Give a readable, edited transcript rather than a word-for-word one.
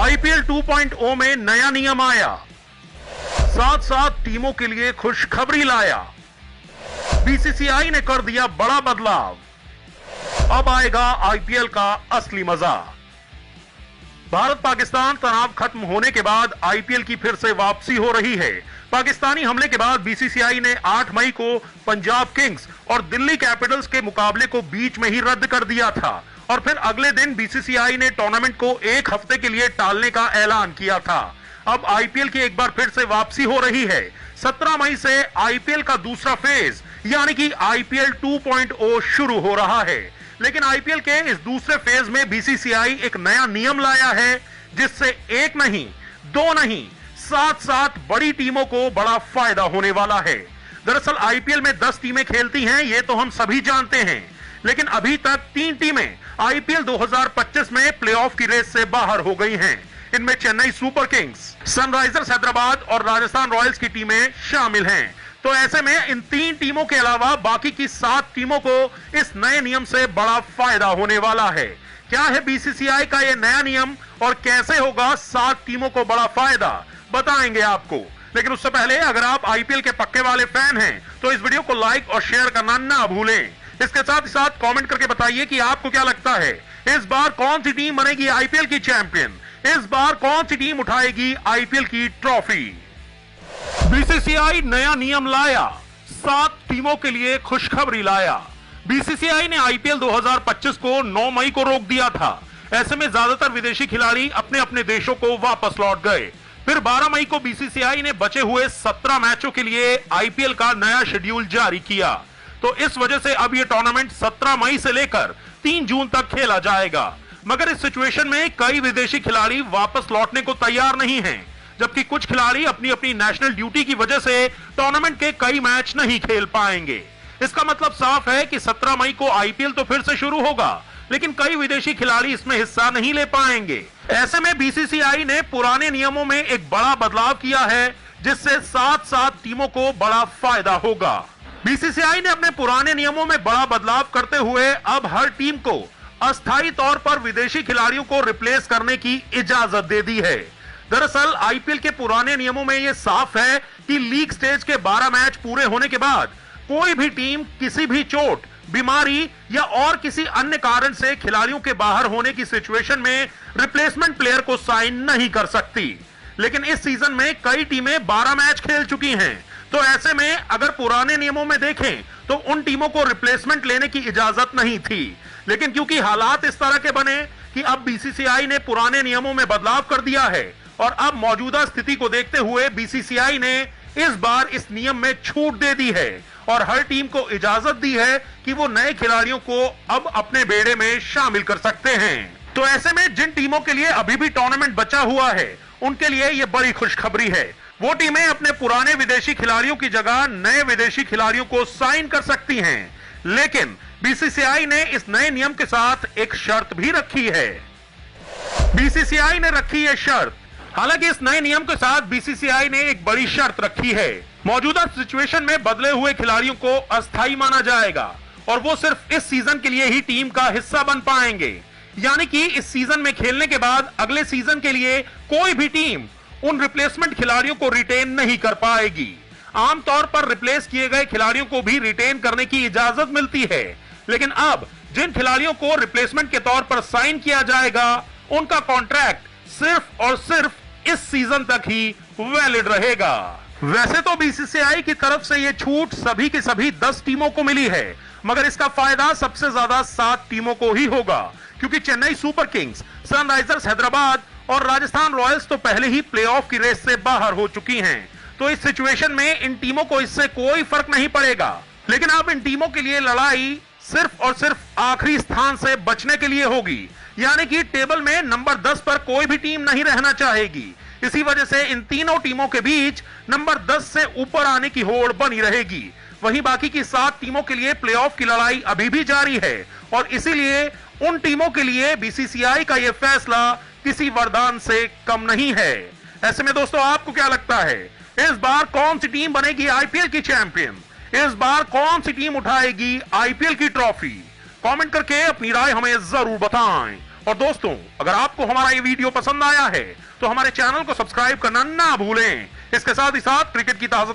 IPL 2.0 में नया नियम आया, साथ साथ टीमों के लिए खुशखबरी लाया। बीसीसीआई ने कर दिया बड़ा बदलाव, अब आएगा आईपीएल का असली मजा। भारत पाकिस्तान तनाव खत्म होने के बाद आईपीएल की फिर से वापसी हो रही है। पाकिस्तानी हमले के बाद बीसीसीआई ने 8 मई को पंजाब किंग्स और दिल्ली कैपिटल्स के मुकाबले को बीच में ही रद्द कर दिया था और फिर अगले दिन बीसीसीआई ने टूर्नामेंट को 1 हफ्ते के लिए टालने का ऐलान किया था। अब आईपीएल की एक बार फिर से वापसी हो रही है। 17 मई से आईपीएल का दूसरा फेज यानी कि आईपीएल 2.0 शुरू हो रहा है। लेकिन आईपीएल के इस दूसरे फेज में बीसीसीआई एक नया नियम लाया है, जिससे एक नहीं, दो नहीं, साथ बड़ी टीमों को बड़ा फायदा होने वाला है। दरअसल आईपीएल में 10 टीमें खेलती हैं, ये तो हम सभी जानते हैं, लेकिन अभी तक 3 टीमें आईपीएल 2025 में प्लेऑफ की रेस से बाहर हो गई हैं। इनमें Chennai super Kings, Sunrisers Hyderabad और राजस्थान रॉयल्स की टीमें शामिल हैं। तो ऐसे में इन 3 टीमों के अलावा बाकी की 7 टीमों को इस नए नियम से बड़ा फायदा होने वाला है। क्या है बीसीसीआई का यह नया नियम और कैसे होगा 7 टीमों को बड़ा फायदा, बताएंगे आपको। लेकिन उससे पहले अगर आप आईपीएल के पक्के वाले फैन हैं तो इस वीडियो को लाइक और शेयर करना ना भूलें। इसके साथ ही साथ कमेंट करके बताइए कि आपको क्या लगता है, इस बार कौन सी टीम बनेगी आईपीएल की चैंपियन, इस बार कौन सी टीम उठाएगी आईपीएल की ट्रॉफी। बीसीसीआई नया नियम लाया, 7 टीमों के लिए खुशखबरी लाया। बीसीसीआई ने आईपीएल 2025 को 9 मई को रोक दिया था। ऐसे में ज्यादातर विदेशी खिलाड़ी अपने अपने देशों को वापस लौट गए। फिर 12 मई को बीसीसीआई ने बचे हुए 17 मैचों के लिए आईपीएल का नया शेड्यूल जारी किया। तो इस वजह से अब यह टूर्नामेंट 17 मई से लेकर 3 जून तक खेला जाएगा। मगर इस सिचुएशन में कई विदेशी खिलाड़ी वापस लौटने को तैयार नहीं हैं, जबकि कुछ खिलाड़ी अपनी अपनी नेशनल ड्यूटी की वजह से टूर्नामेंट के कई मैच नहीं खेल पाएंगे। इसका मतलब साफ है कि 17 मई को आईपीएल तो फिर से शुरू होगा, लेकिन कई विदेशी खिलाड़ी इसमें हिस्सा नहीं ले पाएंगे। ऐसे में बीसीसीआई ने पुराने नियमों में एक बड़ा बदलाव किया है, जिससे 7 टीमों को बड़ा फायदा होगा। बीसीसीआई ने अपने पुराने नियमों में बड़ा बदलाव करते हुए अब हर टीम को अस्थायी तौर पर विदेशी खिलाड़ियों को रिप्लेस करने की इजाजत दे दी है। दरअसल आईपीएल के पुराने नियमों में यह साफ है कि लीग स्टेज के 12 मैच पूरे होने के बाद कोई भी टीम किसी भी चोट, बीमारी या और किसी अन्य कारण से खिलाड़ियों के बाहर होने की सिचुएशन में रिप्लेसमेंट प्लेयर को साइन नहीं कर सकती। लेकिन इस सीजन में कई टीमें 12 मैच खेल चुकी हैं, तो ऐसे में अगर पुराने नियमों में देखें तो उन टीमों को रिप्लेसमेंट लेने की इजाजत नहीं थी। लेकिन क्योंकि हालात इस तरह के बने कि अब बीसीसीआई ने पुराने नियमों में बदलाव कर दिया है और अब मौजूदा स्थिति को देखते हुए बीसीसीआई ने इस बार इस नियम में छूट दे दी है और हर टीम को इजाजत दी है कि वो नए खिलाड़ियों को अब अपने बेड़े में शामिल कर सकते हैं। तो ऐसे में जिन टीमों के लिए अभी भी टूर्नामेंट बचा हुआ है उनके लिए यह बड़ी खुशखबरी है। वो टीमें अपने पुराने विदेशी खिलाड़ियों की जगह नए विदेशी खिलाड़ियों को साइन कर सकती हैं। लेकिन बीसीसीआई ने इस नए नियम के साथ एक शर्त भी रखी है। बीसीसीआई ने रखी है शर्त। हालांकि इस नए नियम के साथ बीसीसीआई ने एक बड़ी शर्त रखी है। मौजूदा सिचुएशन में बदले हुए खिलाड़ियों को अस्थायी माना जाएगा और वो सिर्फ इस सीजन के लिए ही टीम का हिस्सा बन पाएंगे। यानी कि इस सीजन में खेलने के बाद अगले सीजन के लिए कोई भी टीम उन रिप्लेसमेंट खिलाड़ियों को रिटेन नहीं कर पाएगी। आमतौर पर रिप्लेस किए गए खिलाड़ियों को भी रिटेन करने की इजाजत मिलती है, लेकिन अब जिन खिलाड़ियों को रिप्लेसमेंट के तौर पर साइन किया जाएगा उनका कॉन्ट्रैक्ट सिर्फ और सिर्फ इस सीजन तक ही वैलिड रहेगा। वैसे तो बीसीसीआई की तरफ से यह छूट सभी की सभी 10 टीमों को मिली है, मगर इसका फायदा सबसे ज्यादा 7 टीमों को ही होगा, क्योंकि Chennai super Kings, Sunrisers Hyderabad और राजस्थान रॉयल्स तो पहले ही प्लेऑफ की रेस से बाहर हो चुकी हैं। तो इस सिचुएशन में इन टीमों को इससे कोई फर्क नहीं पड़ेगा। लेकिन अब इन टीमों के लिए लड़ाई सिर्फ और सिर्फ आखिरी स्थान से बचने के लिए होगी, यानी कि टेबल में नंबर 10 पर कोई भी टीम नहीं रहना चाहेगी। इसी वजह से इन तीनों टीमों के बीच नंबर 10 से ऊपर आने की होड़ बनी रहेगी। वहीं बाकी की 7 टीमों के लिए प्लेऑफ की लड़ाई अभी भी जारी है और इसीलिए उन टीमों के लिए बीसीसीआई का यह फैसला किसी वरदान से कम नहीं है। ऐसे में दोस्तों आपको क्या लगता है, इस बार कौन सी टीम बनेगी आईपीएल की चैंपियन, इस बार कौन सी टीम उठाएगी आईपीएल की ट्रॉफी? कमेंट करके अपनी राय हमें जरूर बताएं और दोस्तों, अगर आपको हमारा ये वीडियो पसंद आया है तो हमारे चैनल को सब्सक्राइब करना ना भूलें। इसके साथ ही साथ क्रिकेट की ताजा